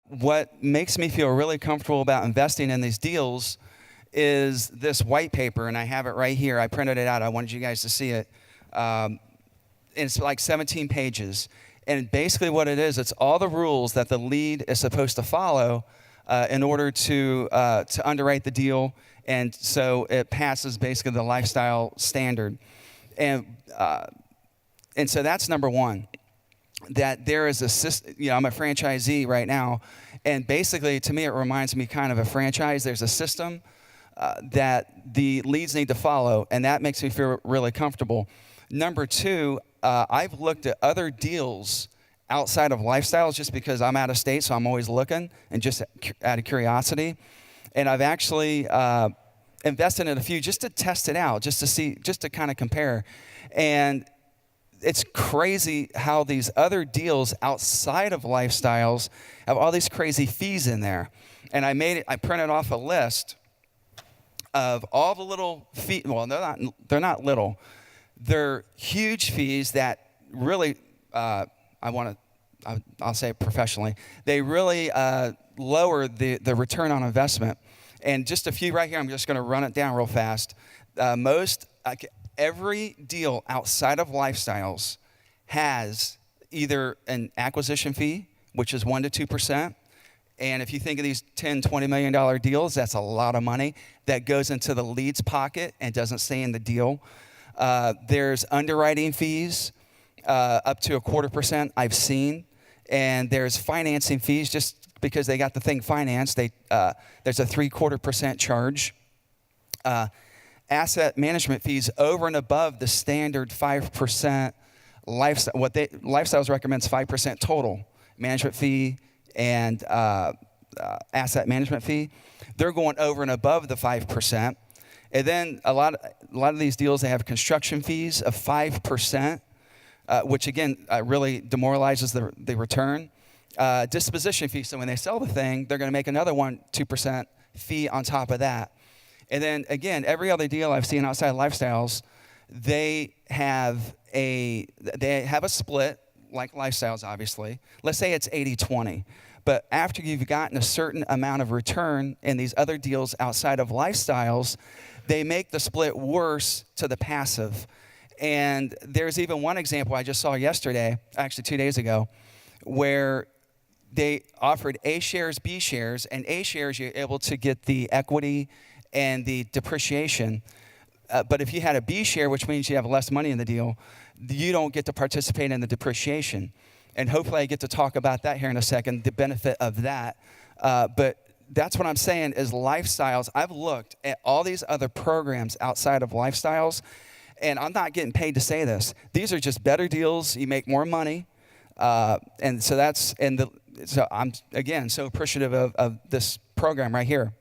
what makes me feel really comfortable about investing in these deals is this white paper, and I have it right here. I printed it out. I wanted you guys to see it. It's like 17 pages. And basically what it is, it's all the rules that the lead is supposed to follow in order to underwrite the deal. And so it passes basically the lifestyle standard. And so that's number one, that there is a system. I'm a franchisee right now. And basically, to me, it reminds me kind of a franchise. There's a system that the leads need to follow, and that makes me feel really comfortable. Number two, I've looked at other deals outside of lifestyles just because I'm out of state, so I'm always looking, and just out of curiosity. And I've actually invested in a few just to test it out, just to see, just to kind of compare. And it's crazy how these other deals outside of lifestyles have all these crazy fees in there. And I printed off a list of all the little fees. Well, they're not little. They're huge fees that really, I'll say it professionally, they really lower the return on investment. And just a few right here, I'm just going to run it down real fast. Every deal outside of lifestyles has either an acquisition fee, which is 1% to 2%. And if you think of these $10, $20 million deals, that's a lot of money that goes into the lead's pocket and doesn't stay in the deal. There's underwriting fees up to 0.25% I've seen. And there's financing fees just because they got the thing financed. There's a 0.75% charge. Asset management fees over and above the standard 5% lifestyle. Lifestyles recommends 5% total management fee and asset management fee. They're going over and above the 5%. And then a lot of these deals, they have construction fees of 5%, which again really demoralizes the return. Disposition fee. So when they sell the thing, they're going to make another 2% fee on top of that. And then again, every other deal I've seen outside lifestyles, they have a split, like lifestyles, obviously. Let's say it's 80-20. But after you've gotten a certain amount of return in these other deals outside of lifestyles, they make the split worse to the passive. And there's even one example I just saw yesterday, actually 2 days ago, where they offered A shares, B shares, and A shares you're able to get the equity and the depreciation. But if you had a B share, which means you have less money in the deal, you don't get to participate in the depreciation. And hopefully I get to talk about that here in a second, the benefit of that. But that's what I'm saying is lifestyles. I've looked at all these other programs outside of lifestyles, and I'm not getting paid to say this. These are just better deals. You make more money. And so I'm, again, so appreciative of this program right here.